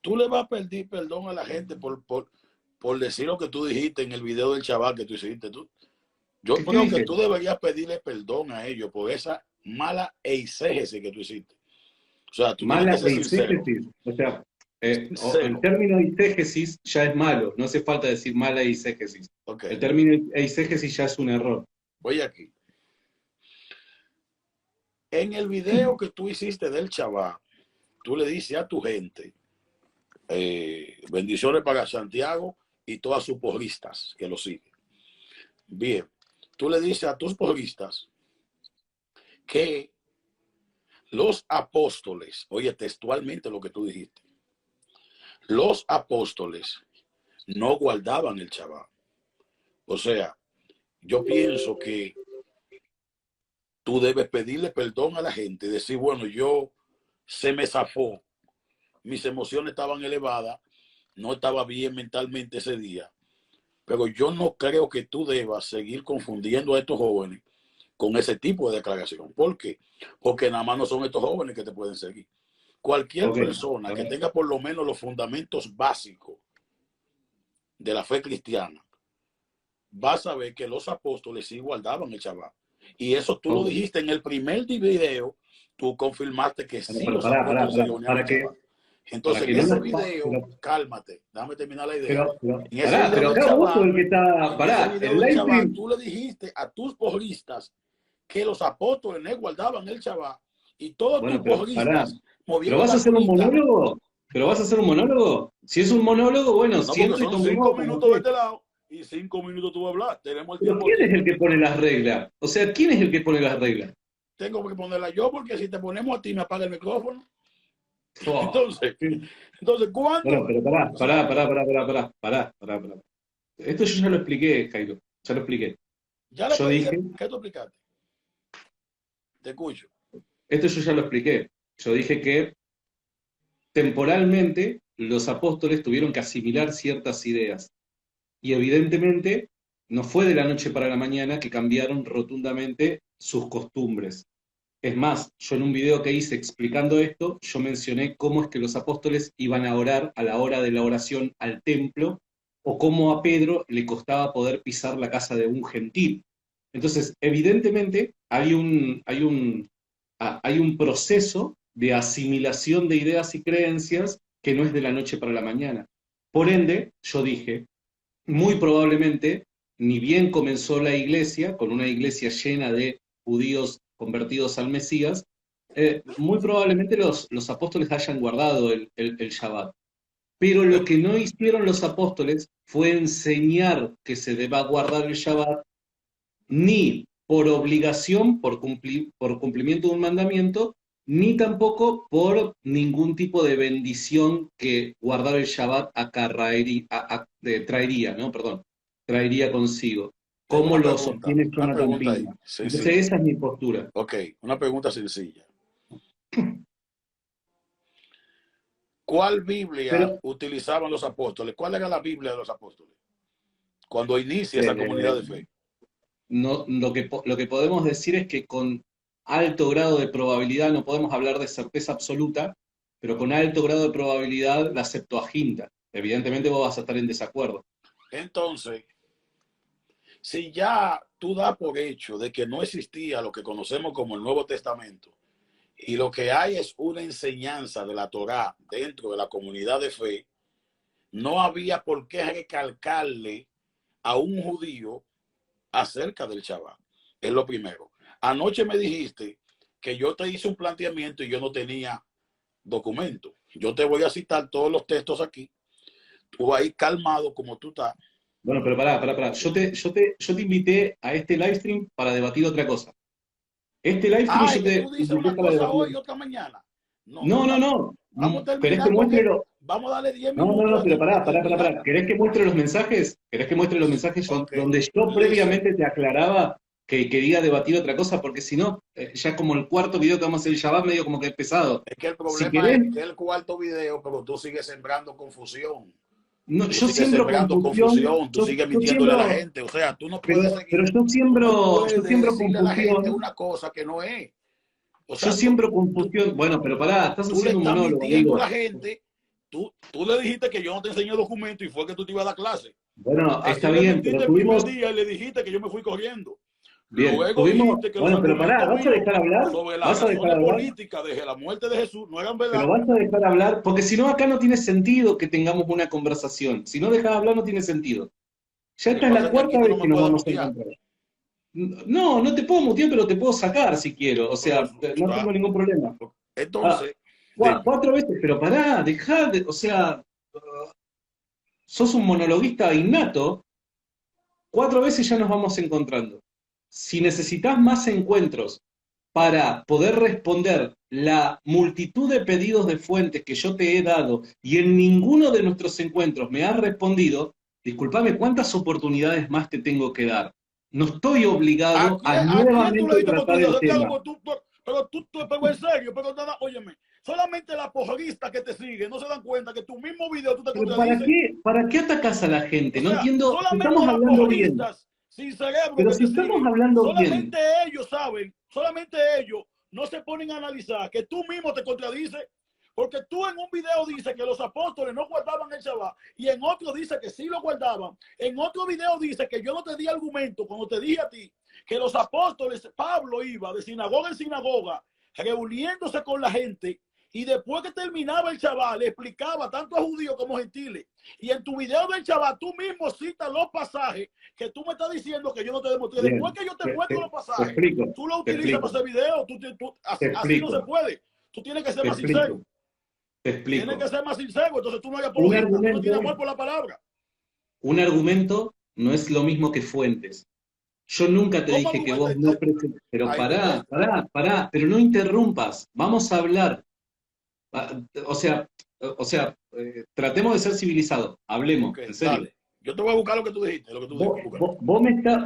tú le vas a pedir perdón a la gente por decir lo que tú dijiste en el video del chaval que tú hiciste. Yo ¿Qué creo que dije? tú deberías pedirle perdón a ellos por esa mala eisegesis que tú hiciste. O sea, tú tienes Mala que ser sincero. eisegesis. O sea, el Sincero. término eisegesis ya es malo. No hace falta decir mala eisegesis. Ok. El término eisegesis ya es un error. Oye aquí. En el video que tú hiciste del chaval, tú le dices a tu gente, bendiciones para Santiago y todas sus porristas que lo siguen. Bien, tú le dices a tus porristas que los apóstoles, oye textualmente lo que tú dijiste, los apóstoles no guardaban el chaval. O sea, yo pienso que tú debes pedirle perdón a la gente y decir, bueno, yo se me zafó, mis emociones estaban elevadas, no estaba bien mentalmente ese día, pero yo no creo que tú debas seguir confundiendo a estos jóvenes con ese tipo de declaración. ¿Por qué? Porque nada más no son estos jóvenes que te pueden seguir. Cualquier persona que tenga por lo menos los fundamentos básicos de la fe cristiana va a saber que los apóstoles sí guardaban el chaval. Y eso tú lo dijiste en el primer video, tú confirmaste que sí los apóstoles se reunían el chaval. Entonces, en ese video, cálmate, déjame terminar la idea. En ese video del chaval, tú le dijiste a tus porristas que los apóstoles no guardaban el chaval y todos tus porristas ¿Pero vas a hacer un monólogo? ¿Pero vas a hacer un monólogo? Si es un monólogo, bueno, siento y tomemos 5 minutos de este lado y 5 minutos tú vas a hablar. Tenemos el tiempo. ¿Quién es el que pone las reglas? O sea, ¿quién es el que pone las reglas? Tengo que ponerla yo porque si te ponemos a ti me apaga el micrófono. Entonces, ¿cuándo? Bueno, pero pará. Esto yo ya lo expliqué, Jairo. Ya lo expliqué. Yo dije, ¿qué tú explicaste? Te escucho. Esto yo ya lo expliqué. Yo dije que temporalmente los apóstoles tuvieron que asimilar ciertas ideas. Y evidentemente no fue de la noche para la mañana que cambiaron rotundamente sus costumbres. Es más, yo en un video que hice explicando esto, yo mencioné cómo es que los apóstoles iban a orar a la hora de la oración al templo, o cómo a Pedro le costaba poder pisar la casa de un gentil. Entonces, evidentemente, hay un proceso de asimilación de ideas y creencias que no es de la noche para la mañana. Por ende, yo dije, muy probablemente, ni bien comenzó la iglesia, con una iglesia llena de judíos convertidos al Mesías, muy probablemente los apóstoles hayan guardado el Shabbat. Pero lo que no hicieron los apóstoles fue enseñar que se deba guardar el Shabbat, ni por obligación, por cumplimiento de un mandamiento, ni tampoco por ningún tipo de bendición que guardar el Shabbat traería consigo. ¿Cómo lo sostiene Jonathan Pina? Entonces esa es mi postura. Ok, una pregunta sencilla. ¿Cuál Biblia utilizaban los apóstoles? ¿Cuál era la Biblia de los apóstoles? Cuando inicia esa comunidad de fe. No, lo que podemos decir es que con alto grado de probabilidad, no podemos hablar de certeza absoluta, pero con alto grado de probabilidad la Septuaginta. Evidentemente vos vas a estar en desacuerdo. Entonces, si ya tú das por hecho de que no existía lo que conocemos como el Nuevo Testamento y lo que hay es una enseñanza de la Torá dentro de la comunidad de fe, no había por qué recalcarle a un judío acerca del Shabbat. Es lo primero. Anoche me dijiste que yo te hice un planteamiento y yo no tenía documento. Yo te voy a citar todos los textos aquí. Tú ahí calmado como tú estás. Bueno, pero pará. Yo te invité a este live stream para debatir otra cosa. Este live stream yo te tú dices una cosa hoy y otra mañana. No. Vamos a terminar. ¿Querés que muestre vamos a darle 10 minutos. No, pero pará. ¿Querés que muestre los mensajes? Okay. Donde yo previamente te aclaraba que quería debatir otra cosa? Porque si no, ya como el cuarto video que vamos a hacer el Shabbat, medio como que es pesado. Es que el problema es que el cuarto video, pero tú sigues sembrando confusión. No, yo siembro confusión, tú sigues mintiéndole a la gente, o sea, tú no puedes seguir. Pero yo siembro confusión. A la gente una cosa que no es. O sea, yo siembro confusión. Bueno, pero pará, estás haciendo un monólogo. Mintiendo a la gente, tú le dijiste que yo no te enseñé documento y fue que tú te ibas a dar clase. Bueno, Así está le bien, mentiste pero el primer tuvimos... día y le dijiste que yo me fui corriendo. Bien, Luego tuvimos... dijiste que los Bueno, pero pará, argumentos ¿vas a míos dejar hablar? sobre las ¿Vas a dejar razones hablar? políticas de la muerte de Jesús no eran Pero verdad. vas a dejar hablar, porque si no acá no tiene sentido que tengamos una conversación. Si no dejas hablar no tiene sentido. Ya Lo que esta es pasa la es que aquí cuarta tú no vez me que nos puedes vamos a mutear. encontrar. No, no te puedo mutear, pero te puedo sacar si quiero. O Pero sea, no tengo ningún problema. Ah, entonces, dime. 4 veces, pero pará, dejá de, o sea, sos un monologuista innato. 4 veces ya nos vamos encontrando. Si necesitas más encuentros para poder responder la multitud de pedidos de fuentes que yo te he dado y en ninguno de nuestros encuentros me has respondido, discúlpame, ¿cuántas oportunidades más te tengo que dar? No estoy obligado a ¿A quién tú le nuevamente diste tratar oportunidad, el Santiago? tema. Pero en serio, pero nada, óyeme, solamente la porrista que te sigue no se dan cuenta que tu mismo video tú te Pero contradices. para qué atacas a la gente? O No sea, entiendo, solamente estamos las hablando bien. porristas sin cerebro Pero que si te estamos siguen, hablando bien, solamente ellos saben, solamente ellos no se ponen a analizar que tú mismo te contradices. Porque tú en un video dices que los apóstoles no guardaban el Shabbat y en otro dice que sí lo guardaban. En otro video dice que yo no te di argumento cuando te dije a ti que los apóstoles, Pablo iba de sinagoga en sinagoga reuniéndose con la gente y después que terminaba el Shabbat le explicaba tanto a judíos como a gentiles. Y en tu video del Shabbat tú mismo citas los pasajes que tú me estás diciendo que yo no te demostré. bien, Después que yo te muestro los te pasajes, explico, tú lo te utilizas explico, para hacer video. te Así no se explico, puede. Tú tienes que ser te más sincero. explico, te Tienes que explico. ser más sincero, entonces tú no eres Un apologista, tú no tienes amor argumento, por la palabra. un argumento no es lo mismo que fuentes. Yo nunca te ¿Cómo dije que vos argumenta? no presentes, pero Ahí está entonces. pará, pero no interrumpas, vamos a hablar. O sea, tratemos de ser civilizados, hablemos, Ok, en serio. dale. Yo te voy a buscar lo que tú dijiste, lo que tú Vos, dijiste. vos-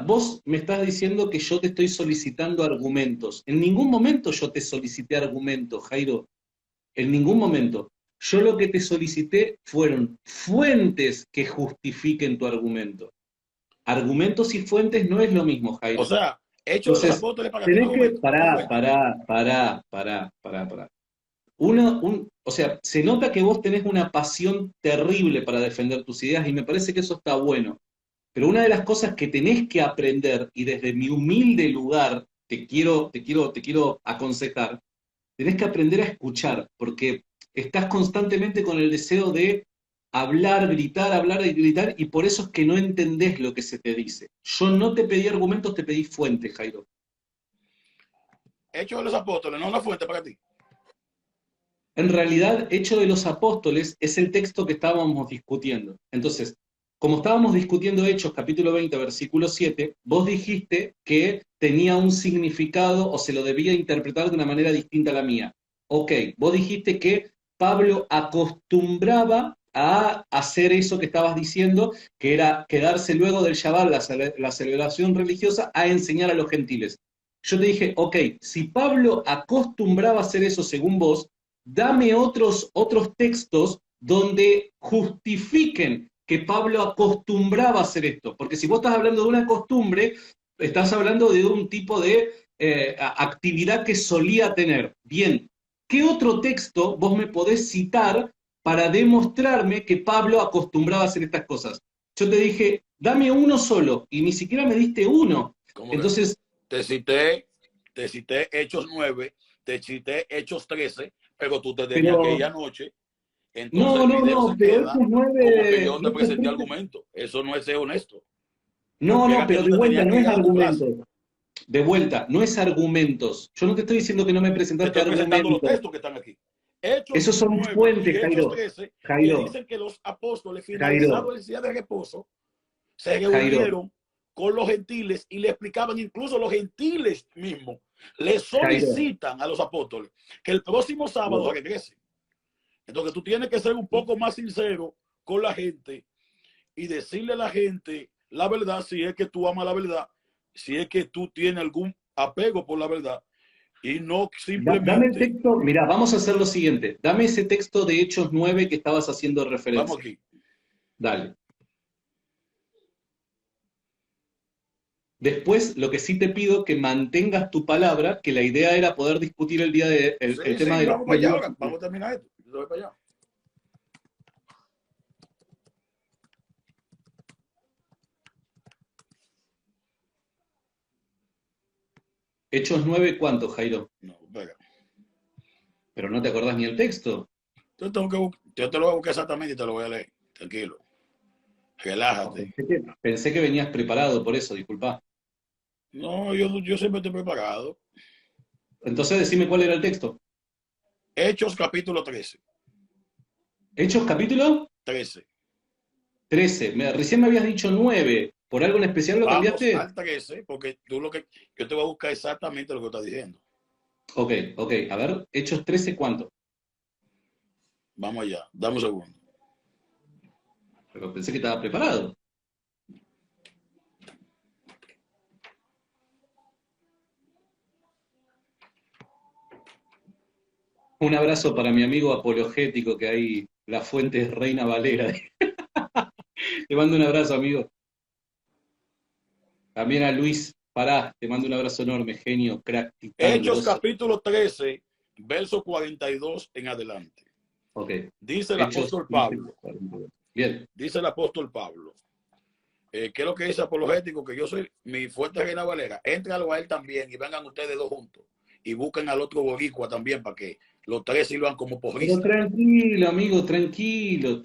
vos me estás diciendo que yo te estoy solicitando argumentos. En ningún momento yo te solicité argumentos, Jairo. En ningún momento. Yo lo que te solicité fueron fuentes que justifiquen tu argumento. Argumentos y fuentes no es lo mismo, O Jairo. sea, Hechos de los Entonces, Apóstoles para ti no tenés que... argumento, no fuente. Pará. O sea, se nota que vos tenés una pasión terrible para defender tus ideas y me parece que eso está bueno. Pero una de las cosas que tenés que aprender, y desde mi humilde lugar te quiero aconsejar, tenés que aprender a escuchar, porque estás constantemente con el deseo de hablar y gritar, y por eso es que no entendés lo que se te dice. Yo no te pedí argumentos, te pedí fuentes, Jairo. Hechos de los Apóstoles, no una fuente para ti. En realidad, Hecho de los Apóstoles es el texto que estábamos discutiendo. Entonces, como estábamos discutiendo Hechos, capítulo 20, versículo 7, vos dijiste que tenía un significado o se lo debía interpretar de una manera distinta a la mía. Ok, vos dijiste que Pablo acostumbraba a hacer eso que estabas diciendo, que era quedarse luego del Shabbat, la celebración religiosa, a enseñar a los gentiles. Yo te dije, ok, si Pablo acostumbraba a hacer eso según vos, dame otros textos donde justifiquen que Pablo acostumbraba a hacer esto. Porque si vos estás hablando de una costumbre, estás hablando de un tipo de actividad que solía tener. Bien, ¿qué otro texto vos me podés citar para demostrarme que Pablo acostumbraba a hacer estas cosas? Yo te dije, dame uno solo, y ni siquiera me diste uno. Entonces, te cité Hechos 9, te cité Hechos 13, pero tú te tenías que ir anoche. Entonces el video se pero queda Hechos 9, como que yo te presenté argumento. Eso no es ser honesto. No, pero de vuelta, no es argumento. De vuelta, no es argumentos. Yo no te estoy diciendo que no me presentaste argumentos. Te estoy presentando argumentos. los textos que están aquí. Hechos Esos son 9 fuentes, y Hechos Jairo. 13, Jairo. que dicen que los apóstoles, finalizado el día de reposo, se reunieron con los gentiles y le explicaban, incluso los gentiles mismos, le solicitan a los apóstoles que el próximo sábado regresen. Entonces tú tienes que ser un poco más sincero con la gente y decirle a la gente la verdad, si es que tú amas la verdad, si es que tú tienes algún apego por la verdad, y no simplemente... Dame el texto, mira, vamos a hacer lo siguiente, dame ese texto de Hechos 9 que estabas haciendo referencia. Vamos aquí. Dale. Después, lo que sí te pido que mantengas tu palabra, que la idea era poder discutir el día de el tema de vamos para allá, vamos a terminar esto. Yo voy para allá. Hechos 9, ¿cuánto, Jairo? No, espera. Pero no te acordás ni el texto. Yo te lo voy a buscar exactamente y te lo voy a leer. Tranquilo. Relájate. Pensé que venías preparado por eso, disculpa. No, yo siempre estoy preparado. Entonces decime cuál era el texto. Hechos capítulo 13. Hechos capítulo 13. 13. Recién me habías dicho 9. ¿Por algo en especial lo Vamos cambiaste? al 13, porque yo te voy a buscar exactamente lo que estás diciendo. Ok. A ver, Hechos 13, ¿cuánto? Vamos allá, dame un segundo. Pero pensé que estaba preparado. Un abrazo para mi amigo apologético que hay, la fuente es Reina Valera. Te mando un abrazo, amigo. También a Luis Pará, te mando un abrazo enorme, genio, crack, titán, Hechos grosso. capítulo 13, verso 42 en adelante. Ok. Dice el Hechos apóstol Pablo. 42. Bien. Dice el apóstol Pablo. ¿Qué es lo que dice apologético? Que yo soy mi fuente Reina Valera. Éntralo a él también y vengan ustedes dos juntos. Y busquen al otro boricua también para que los tres sirvan como Pero porristas. tranquilo, amigo, tranquilo.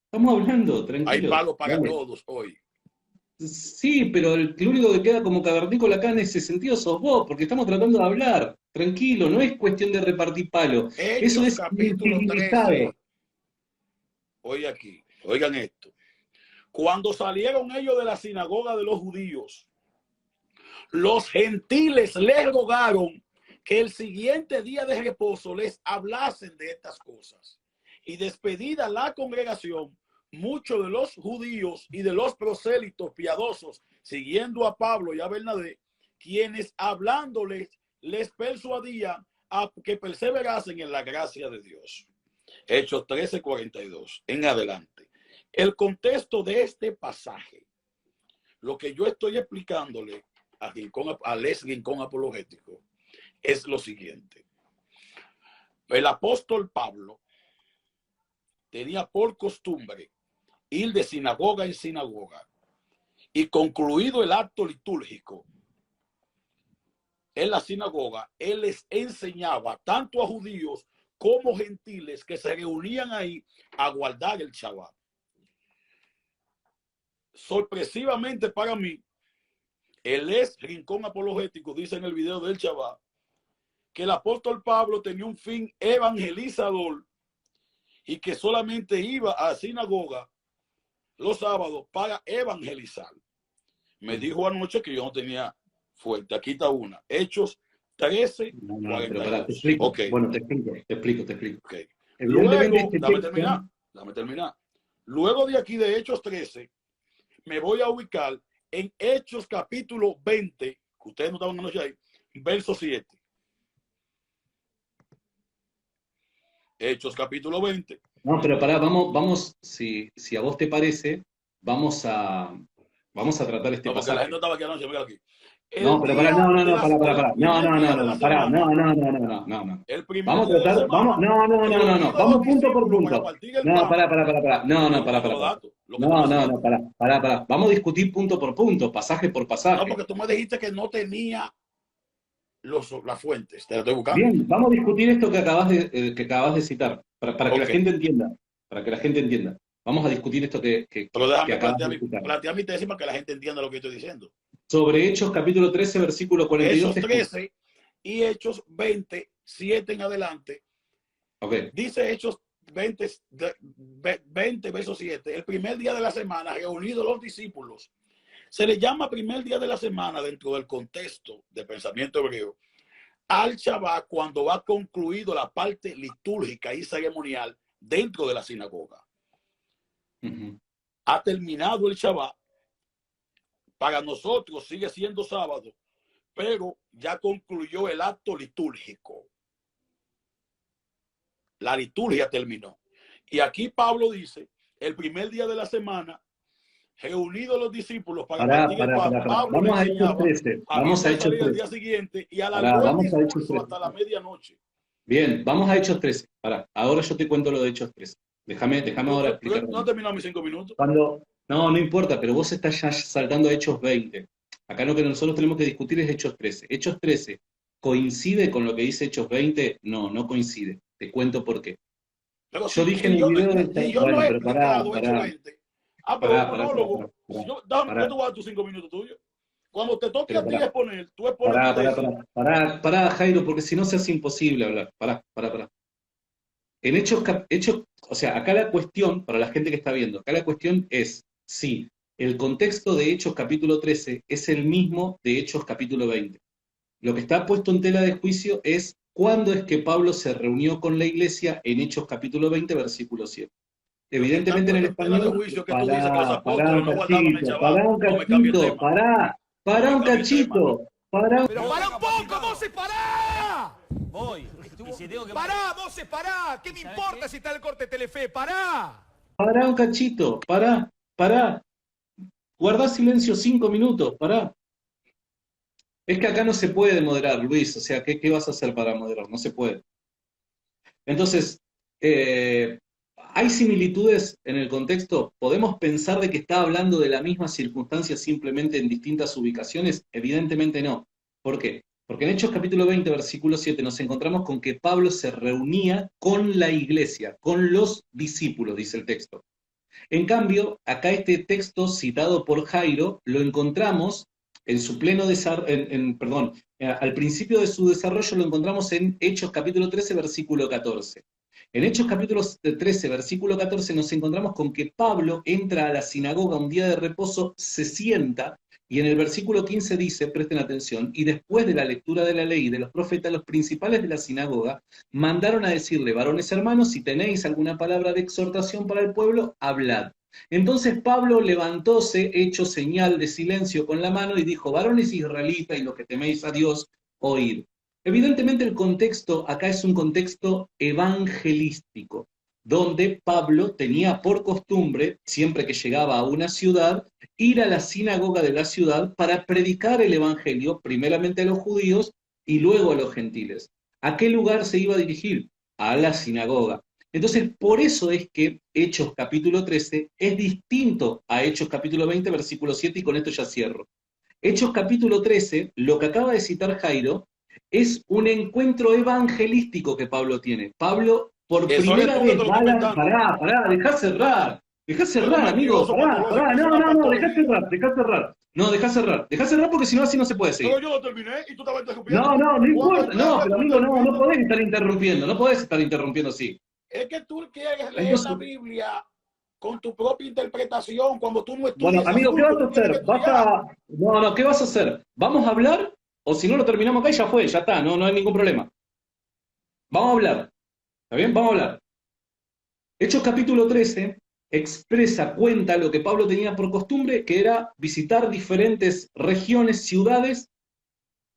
Estamos hablando, Hay tranquilo. palo para Dale. todos hoy. Sí, pero el único que queda como cavernícola acá en ese sentido sos vos, porque estamos tratando de hablar. Tranquilo, no es cuestión de repartir palo. Eso Hechos es capítulo civilizado. 13. Oye aquí, oigan esto. Cuando salieron ellos de la sinagoga de los judíos, los gentiles les rogaron que el siguiente día de reposo les hablasen de estas cosas. Y despedida la congregación, muchos de los judíos y de los prosélitos piadosos, siguiendo a Pablo y a Bernabé, quienes hablándoles les persuadían a que perseverasen en la gracia de Dios. Hechos 13:42 en adelante. El contexto de este pasaje, lo que yo estoy explicándole a Les Rincón Apologético, es lo siguiente. El apóstol Pablo tenía por costumbre ir de sinagoga en sinagoga y concluido el acto litúrgico en la sinagoga, él les enseñaba tanto a judíos como gentiles que se reunían ahí a guardar el Shabbat. Sorpresivamente para mí, el ex Rincón Apologético dice en el video del Shabbat que el apóstol Pablo tenía un fin evangelizador y que solamente iba a la sinagoga los sábados para evangelizar. Me dijo anoche que yo no tenía fuerte. Aquí está una. Hechos 13, No, 42. pero pará, te explico. Okay. Bueno, te explico. Okay. Evidentemente Luego, dame terminar. Luego de aquí de Hechos 13, me voy a ubicar en Hechos capítulo 20, que ustedes no estaban anoche ahí, verso 7. Hechos capítulo 20. No, pero pará, vamos, si a vos te parece, vamos a tratar este No, porque la pasaje. gente no estaba aquí anoche, mira aquí. No, pero pará, pará. No. El primer Vamos a día de la tratar, semana. no. Vamos punto por punto. No, pará. Pará. Vamos a discutir punto por punto, pasaje por pasaje. No, porque tú me dijiste que no tenía las fuentes. Te la estoy buscando. Bien, vamos a discutir esto que acabas de citar, para que la gente entienda. Vamos a discutir esto que Pero déjame acabas de citar. plantear mi tesis para que la gente entienda lo que estoy diciendo. Sobre Hechos capítulo 13, versículo 42. Hechos 13 y Hechos 20, 7 en adelante. Okay. Dice Hechos 20, verso 7. El primer día de la semana, reunidos los discípulos, se le llama primer día de la semana dentro del contexto del pensamiento hebreo al Shabbat cuando va concluido la parte litúrgica y ceremonial dentro de la sinagoga. Ha terminado el Shabbat. Para nosotros sigue siendo sábado, pero ya concluyó el acto litúrgico. La liturgia terminó. Y aquí Pablo dice, el primer día de la semana, reunidos los discípulos para partir el pan, Pablo vamos a Hechos 13. Vamos a Hechos 13. El día siguiente y alargó el discurso hasta la medianoche. Bien, vamos a Hechos 13. Ahora yo te cuento lo de Hechos 13. Déjame ahora explicar. No he terminado mis 5 minutos. No importa, pero vos estás ya saltando a Hechos 20. Acá lo que nosotros tenemos que discutir es Hechos 13. Hechos 13, ¿coincide con lo que dice Hechos 20? No, no coincide. Te cuento por qué. Pero Yo dije en si el yo, video si yo no bueno, he pero pará, explicado Hecho pará, 20, pero un pará, pará, pará, monólogo, si yo, yo te pará, voy a dar tus 5 minutos tuyos. Cuando te toque pero a ti pará, exponer, tú expones tu pará, pará, tesis. pará, pará, pará, Jairo, porque si no se hace imposible hablar. Pará, pará, pará. En hechos, o sea, acá la cuestión, para la gente que está viendo, acá la cuestión es si el contexto de Hechos capítulo 13 es el mismo de Hechos capítulo 20. Lo que está puesto en tela de juicio es cuándo es que Pablo se reunió con la iglesia en Hechos capítulo 20, versículo 7. Lo que está Evidentemente en el puesto en tela de español, juicio que tú dices que los pará apóstoles un no guardaban el cachito, Shabbat. pará un No me cambie el cachito, tema. pará No me un cambie el tema. cachito, pará un... Pero para un poco, Moses, pará. Voy. Y si tengo que... Pará, Moses, pará. ¿Qué me importa si está el corte Telefe? Pará. Pará un cachito, pará. Guardá silencio 5 minutos, pará. Es que acá no se puede moderar, Luis, o sea, ¿qué vas a hacer para moderar? No se puede. Entonces, ¿hay similitudes en el contexto? ¿Podemos pensar de que está hablando de la misma circunstancia simplemente en distintas ubicaciones? Evidentemente no. ¿Por qué? Porque en Hechos capítulo 20, versículo 7, nos encontramos con que Pablo se reunía con la iglesia, con los discípulos, dice el texto. En cambio, acá este texto citado por Jairo lo encontramos en su pleno desarrollo, perdón, al principio de su desarrollo lo encontramos en Hechos capítulo 13, versículo 14. En Hechos capítulo 13, versículo 14 nos encontramos con que Pablo entra a la sinagoga un día de reposo, se sienta, y en el versículo 15 dice, presten atención, y después de la lectura de la ley y de los profetas, los principales de la sinagoga mandaron a decirle, varones hermanos, si tenéis alguna palabra de exhortación para el pueblo, hablad. Entonces Pablo levantóse, hecho señal de silencio con la mano, y dijo, varones israelitas y los que teméis a Dios, oíd. Evidentemente el contexto acá es un contexto evangelístico, donde Pablo tenía por costumbre, siempre que llegaba a una ciudad, ir a la sinagoga de la ciudad para predicar el evangelio, primeramente a los judíos y luego a los gentiles. ¿A qué lugar se iba a dirigir? A la sinagoga. Entonces, por eso es que Hechos capítulo 13 es distinto a Hechos capítulo 20, versículo 7, y con esto ya cierro. Hechos capítulo 13, lo que acaba de citar Jairo, es un encuentro evangelístico que Pablo tiene. Pablo, por Eso eres primera tú que te vez, lo estás inventando. pará, dejá cerrar, Tú eres amigo, mentiroso, pará, patológico. Eso no es no, pastor. dejá cerrar. No, dejá cerrar porque si no así no se puede seguir. Pero yo lo terminé y tú estabas interrumpiendo. No Cuando importa, tú no, hablas, pero tú me amigo, no interrumpiendo. podés estar interrumpiendo, no podés estar interrumpiendo así. Es que tú quieres leer Entonces, la Biblia con tu propia interpretación cuando tú no bueno, estudias ese amigo, ¿qué asunto. vas a Tú tienes que hacer? estudiar. No, ¿qué vas a hacer? ¿Vamos a hablar? O si no lo terminamos acá y ya fue, ya está, no hay ningún problema. Vamos a hablar. ¿Está bien? Vamos a hablar. Hechos capítulo 13 cuenta lo que Pablo tenía por costumbre, que era visitar diferentes regiones, ciudades,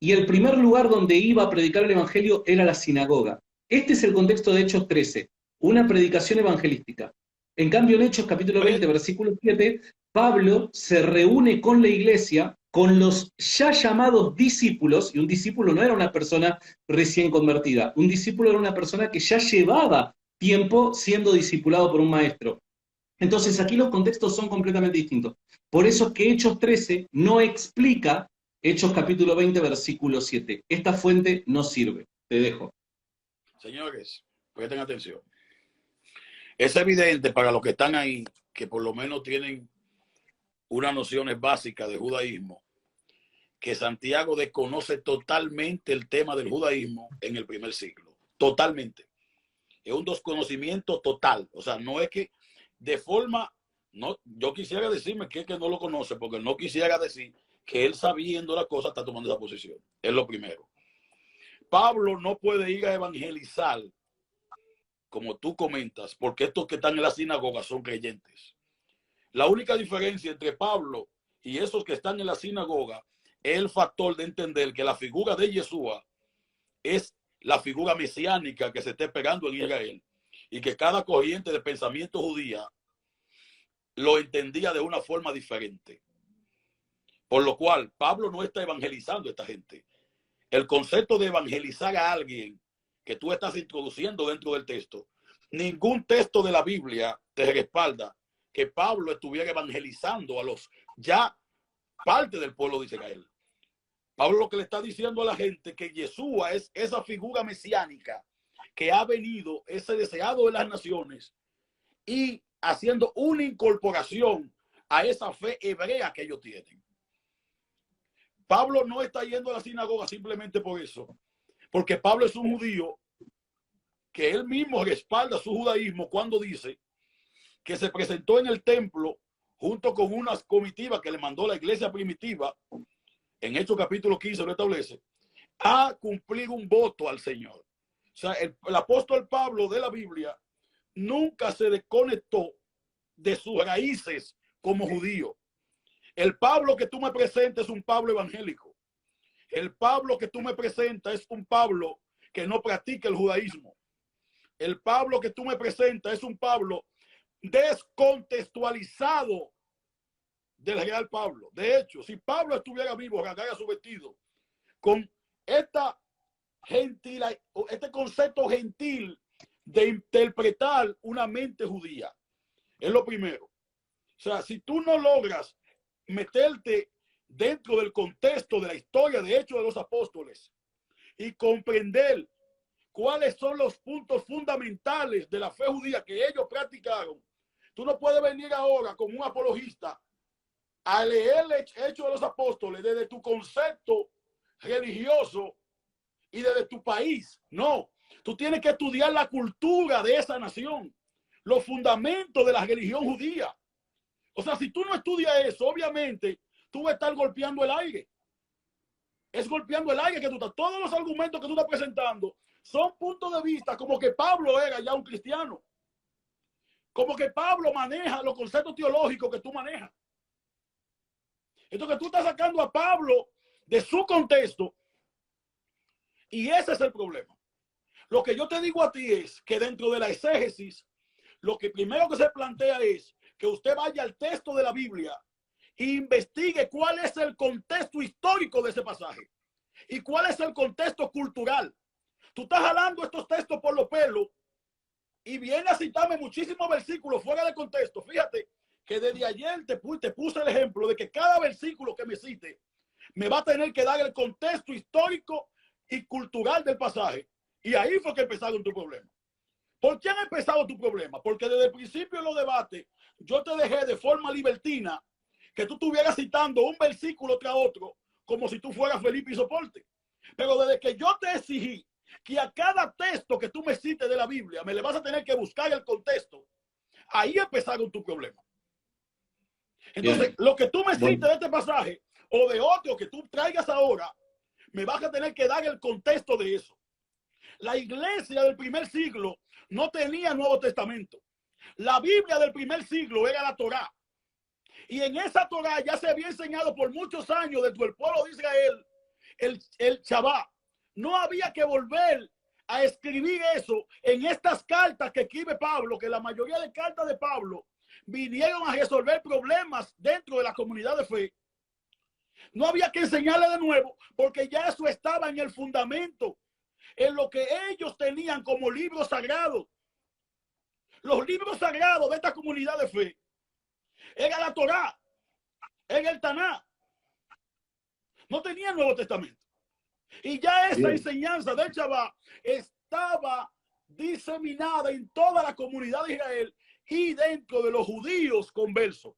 y el primer lugar donde iba a predicar el evangelio era la sinagoga. Este es el contexto de Hechos 13, una predicación evangelística. En cambio, en Hechos capítulo 20, versículo 7, Pablo se reúne con la iglesia, con los ya llamados discípulos, y un discípulo no era una persona recién convertida, un discípulo era una persona que ya llevaba tiempo siendo discipulado por un maestro. Entonces aquí los contextos son completamente distintos. Por eso es que Hechos 13 no explica Hechos capítulo 20, versículo 7. Esta fuente no sirve. Te dejo. Señores, presten atención. Es evidente para los que están ahí, que por lo menos tienen unas nociones básicas de judaísmo, que Santiago desconoce totalmente el tema del judaísmo en el primer siglo. Totalmente. Es un desconocimiento total. O sea, no es que de forma, no, yo quisiera decirme que no lo conoce, porque no quisiera decir que él sabiendo la cosa está tomando esa posición. Es lo primero. Pablo no puede ir a evangelizar, como tú comentas, porque estos que están en la sinagoga son creyentes. La única diferencia entre Pablo y esos que están en la sinagoga es el factor de entender que la figura de Yeshua es la figura mesiánica que se está esperando en Israel, y que cada corriente de pensamiento judía lo entendía de una forma diferente. Por lo cual, Pablo no está evangelizando a esta gente. El concepto de evangelizar a alguien que tú estás introduciendo dentro del texto, ningún texto de la Biblia te respalda que Pablo estuviera evangelizando a los ya parte del pueblo de Israel. Pablo lo que le está diciendo a la gente que Yeshua es esa figura mesiánica que ha venido, ese deseado de las naciones, y haciendo una incorporación a esa fe hebrea que ellos tienen. Pablo no está yendo a la sinagoga simplemente por eso, porque Pablo es un judío que él mismo respalda su judaísmo cuando dice que se presentó en el templo junto con unas comitivas que le mandó la iglesia primitiva, en Hechos capítulo 15 lo establece, a cumplir un voto al Señor. O sea, el apóstol Pablo de la Biblia nunca se desconectó de sus raíces como judío. El Pablo que tú me presentas es un Pablo evangélico. El Pablo que tú me presentas es un Pablo que no practica el judaísmo. El Pablo que tú me presentas es un Pablo descontextualizado del real Pablo. De hecho, si Pablo estuviera vivo, rasgaría su vestido con este concepto gentil de interpretar una mente judía. Es lo primero. O sea, si tú no logras meterte dentro del contexto de la historia de Hechos de los Apóstoles y comprender cuáles son los puntos fundamentales de la fe judía que ellos practicaron, tú no puedes venir ahora como un apologista a leer el Hechos de los Apóstoles desde tu concepto religioso y desde tu país. No, tú tienes que estudiar la cultura de esa nación, los fundamentos de la religión judía. O sea, si tú no estudias eso, obviamente, tú vas a estar golpeando el aire. Es golpeando el aire que tú estás. Todos los argumentos que tú estás presentando son puntos de vista como que Pablo era ya un cristiano. Como que Pablo maneja los conceptos teológicos que tú manejas. Entonces tú estás sacando a Pablo de su contexto y ese es el problema. Lo que yo te digo a ti es que dentro de la exégesis, lo que primero que se plantea es que usted vaya al texto de la Biblia e investigue cuál es el contexto histórico de ese pasaje y cuál es el contexto cultural. Tú estás jalando estos textos por los pelos y viene a citarme muchísimos versículos fuera de contexto. Fíjate que desde ayer te puse el ejemplo de que cada versículo que me cite me va a tener que dar el contexto histórico y cultural del pasaje. Y ahí fue que empezaron tu problema. ¿Por qué han empezado tu problema? Porque desde el principio de los debates yo te dejé de forma libertina que tú estuvieras citando un versículo tras otro como si tú fueras Felipe y Soporte. Pero desde que yo te exigí que a cada texto que tú me cites de la Biblia me le vas a tener que buscar el contexto, ahí empezaron tu problema. Entonces, lo que tú me cites de este pasaje o de otro que tú traigas ahora, me vas a tener que dar el contexto de eso. La iglesia del primer siglo no tenía Nuevo Testamento. La Biblia del primer siglo era la Torá. Y en esa Torá ya se había enseñado por muchos años dentro del pueblo de Israel el Shabbat. No había que volver a escribir eso en estas cartas que escribe Pablo, que la mayoría de cartas de Pablo vinieron a resolver problemas dentro de la comunidad de fe. No había que enseñarle de nuevo porque ya eso estaba en el fundamento, en lo que ellos tenían como libros sagrados. Los libros sagrados de esta comunidad de fe era la Torá, era el Taná. No tenía Nuevo Testamento. Y ya esa enseñanza del Shabbat estaba diseminada en toda la comunidad de Israel y dentro de los judíos conversos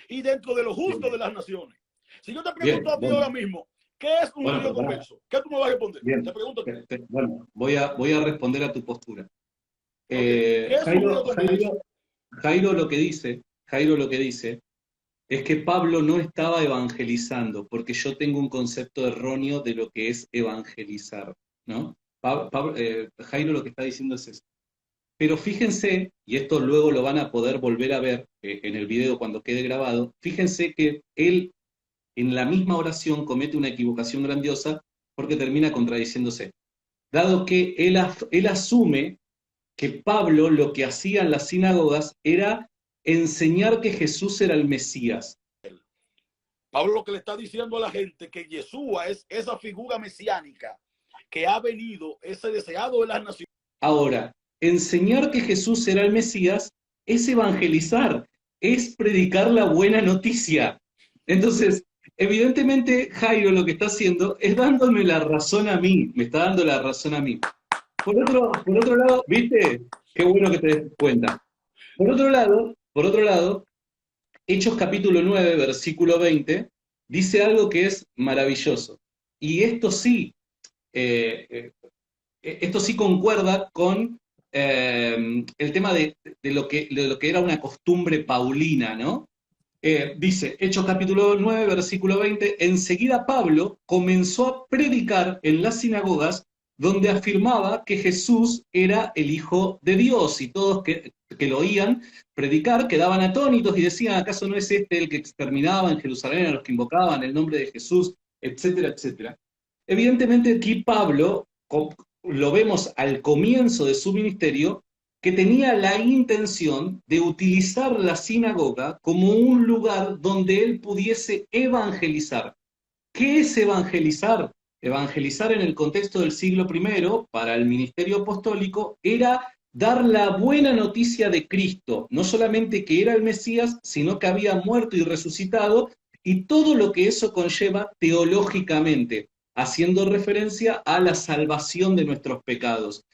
y dentro de los justos de las naciones. Si yo te pregunto a ti ahora mismo, ¿qué es un judío converso? ¿Qué tú me vas a responder? Bien. Te pregunto a ti. Bueno, voy a responder a tu postura. Jairo lo que dice es que Pablo no estaba evangelizando, porque yo tengo un concepto erróneo de lo que es evangelizar, ¿no? Jairo lo que está diciendo es eso. Pero fíjense, y esto luego lo van a poder volver a ver en el video cuando quede grabado, fíjense que él en la misma oración comete una equivocación grandiosa porque termina contradiciéndose. Dado que él asume que Pablo lo que hacía en las sinagogas era enseñar que Jesús era el Mesías. Pablo lo que le está diciendo a la gente que Yeshua es esa figura mesiánica que ha venido, ese deseado de las naciones. Ahora, enseñar que Jesús era el Mesías es evangelizar, es predicar la buena noticia. Entonces, Evidentemente, Jairo lo que está haciendo es dándome la razón a mí, me está dando la razón a mí. Por otro lado, ¿viste? Qué bueno que te des cuenta. Por otro lado, Hechos capítulo 9, versículo 20, dice algo que es maravilloso. Y esto sí concuerda con el tema de lo que era una costumbre paulina, ¿no? Dice, Hechos capítulo 9, versículo 20, enseguida Pablo comenzó a predicar en las sinagogas donde afirmaba que Jesús era el Hijo de Dios, y todos que lo oían predicar quedaban atónitos y decían, ¿acaso no es este el que exterminaba en Jerusalén a los que invocaban el nombre de Jesús, etcétera, etcétera? Evidentemente aquí Pablo, lo vemos al comienzo de su ministerio, que tenía la intención de utilizar la sinagoga como un lugar donde él pudiese evangelizar. ¿Qué es evangelizar? Evangelizar en el contexto del siglo I, para el ministerio apostólico, era dar la buena noticia de Cristo, no solamente que era el Mesías, sino que había muerto y resucitado, y todo lo que eso conlleva teológicamente, haciendo referencia a la salvación de nuestros pecados.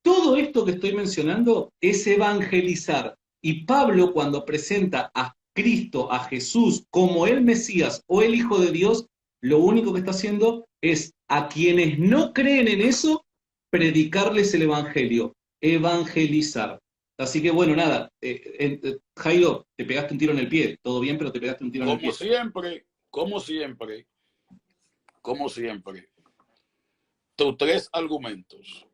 Todo esto que estoy mencionando es evangelizar. Y Pablo, cuando presenta a Cristo, a Jesús, como el Mesías o el Hijo de Dios, lo único que está haciendo es a quienes no creen en eso, predicarles el Evangelio, evangelizar. Así que bueno, nada, Jairo, te pegaste un tiro en el pie, todo bien, pero te pegaste un tiro en el pie. Como siempre, tus tres argumentos.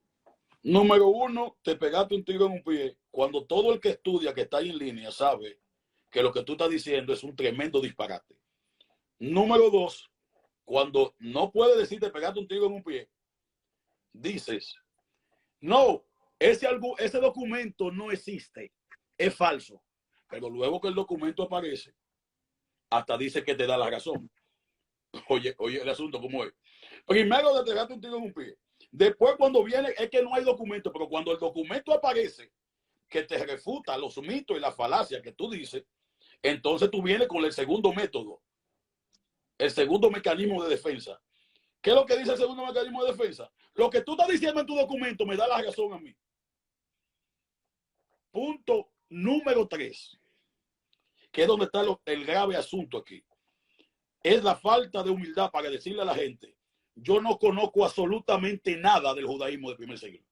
Número uno, te pegaste un tiro en un pie cuando todo el que estudia, que está ahí en línea, sabe que lo que tú estás diciendo es un tremendo disparate. Número dos, cuando no puedes decir te pegaste un tiro en un pie, dices, no, ese documento no existe, es falso. Pero luego que el documento aparece, hasta dice que te da la razón. Oye el asunto cómo es. Primero te pegaste un tiro en un pie. Después cuando viene es que no hay documento, pero cuando el documento aparece que te refuta los mitos y las falacias que tú dices, entonces tú vienes con el segundo método, el segundo mecanismo de defensa. ¿Qué es lo que dice el segundo mecanismo de defensa? Lo que tú estás diciendo en tu documento me da la razón a mí. Punto número 3, que es donde está el grave asunto aquí. Es la falta de humildad para decirle a la gente, yo no conozco absolutamente nada del judaísmo del primer siglo.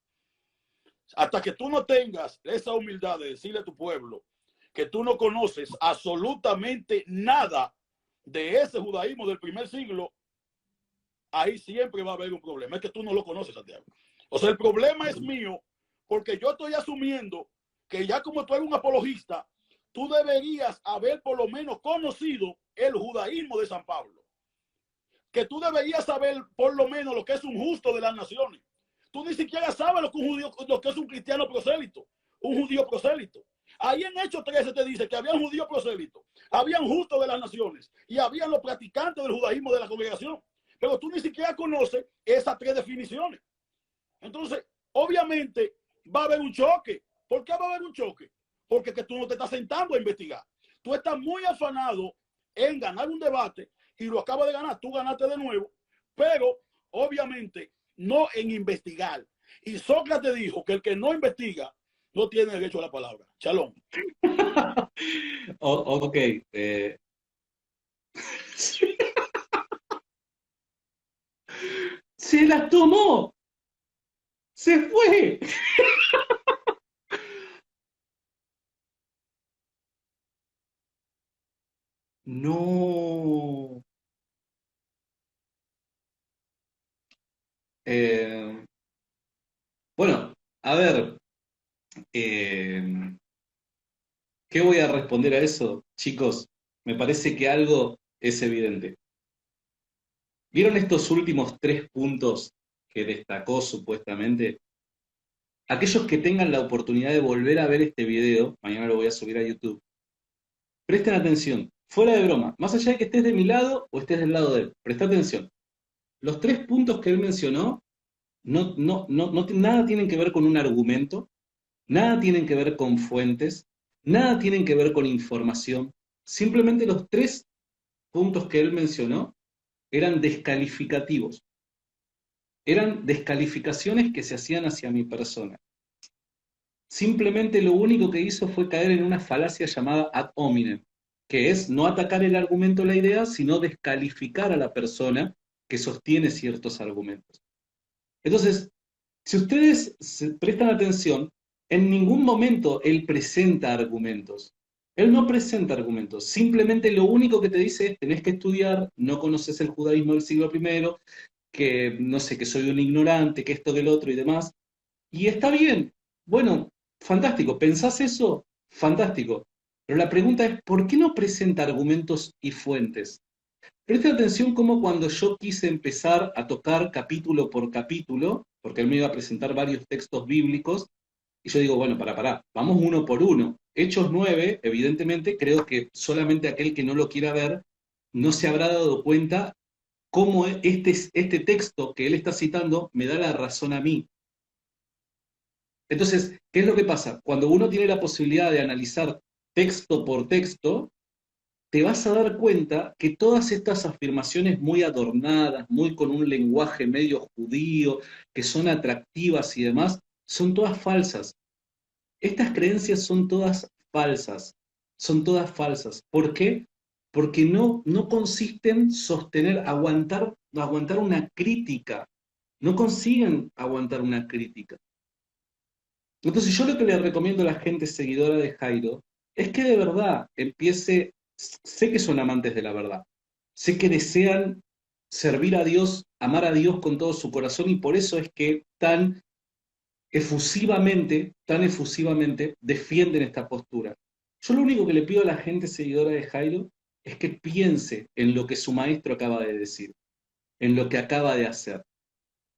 Hasta que tú no tengas esa humildad de decirle a tu pueblo que tú no conoces absolutamente nada de ese judaísmo del primer siglo, ahí siempre va a haber un problema. Es que tú no lo conoces, Santiago. O sea, el problema es mío porque yo estoy asumiendo que ya como tú eres un apologista, tú deberías haber por lo menos conocido el judaísmo de San Pablo. Que tú deberías saber por lo menos lo que es un justo de las naciones. Tú ni siquiera sabes lo que es un cristiano prosélito, un judío prosélito. Ahí en Hechos 13 te dice que había un judío prosélito, habían justos de las naciones y habían los practicantes del judaísmo de la congregación. Pero tú ni siquiera conoces esas tres definiciones. Entonces, obviamente, va a haber un choque. ¿Por qué va a haber un choque? Porque que tú no te estás sentando a investigar. Tú estás muy afanado en ganar un debate y lo acabas de ganar. Tú ganaste de nuevo, pero obviamente no en investigar. Y Sócrates dijo que el que no investiga no tiene derecho a la palabra. Shalom. Ok. Se la tomó. Se fue. No. Bueno, a ver. ¿Qué voy a responder a eso? Chicos, me parece que algo es evidente. ¿Vieron estos últimos 3 puntos que destacó supuestamente? Aquellos que tengan la oportunidad de volver a ver este video, mañana lo voy a subir a YouTube, presten atención, fuera de broma, más allá de que estés de mi lado o estés del lado de él, presta atención. Los 3 puntos que él mencionó nada tienen que ver con un argumento, nada tienen que ver con fuentes, nada tienen que ver con información, simplemente los 3 puntos que él mencionó eran descalificativos. Eran descalificaciones que se hacían hacia mi persona. Simplemente lo único que hizo fue caer en una falacia llamada ad hominem, que es no atacar el argumento o la idea, sino descalificar a la persona que sostiene ciertos argumentos. Entonces, si ustedes prestan atención, en ningún momento él presenta argumentos. Él no presenta argumentos, simplemente lo único que te dice es tenés que estudiar, no conoces el judaísmo del siglo I, que no sé, que soy un ignorante, que esto, que el otro y demás. Y está bien, bueno, fantástico, ¿pensás eso? Fantástico. Pero la pregunta es, ¿por qué no presenta argumentos y fuentes? Presten atención cómo cuando yo quise empezar a tocar capítulo por capítulo, porque él me iba a presentar varios textos bíblicos, y yo digo, bueno, pará, vamos uno por uno. Hechos 9, evidentemente, creo que solamente aquel que no lo quiera ver no se habrá dado cuenta cómo este texto que él está citando me da la razón a mí. Entonces, ¿qué es lo que pasa? Cuando uno tiene la posibilidad de analizar texto por texto, te vas a dar cuenta que todas estas afirmaciones muy adornadas, muy con un lenguaje medio judío, que son atractivas y demás, son todas falsas. Estas creencias son todas falsas. Son todas falsas. ¿Por qué? Porque no consisten sostener, aguantar una crítica. No consiguen aguantar una crítica. Entonces yo lo que le recomiendo a la gente seguidora de Jairo es que de verdad empiece, sé que son amantes de la verdad, sé que desean servir a Dios, amar a Dios con todo su corazón y por eso es que tan efusivamente defienden esta postura. Yo lo único que le pido a la gente seguidora de Jairo es que piense en lo que su maestro acaba de decir, en lo que acaba de hacer.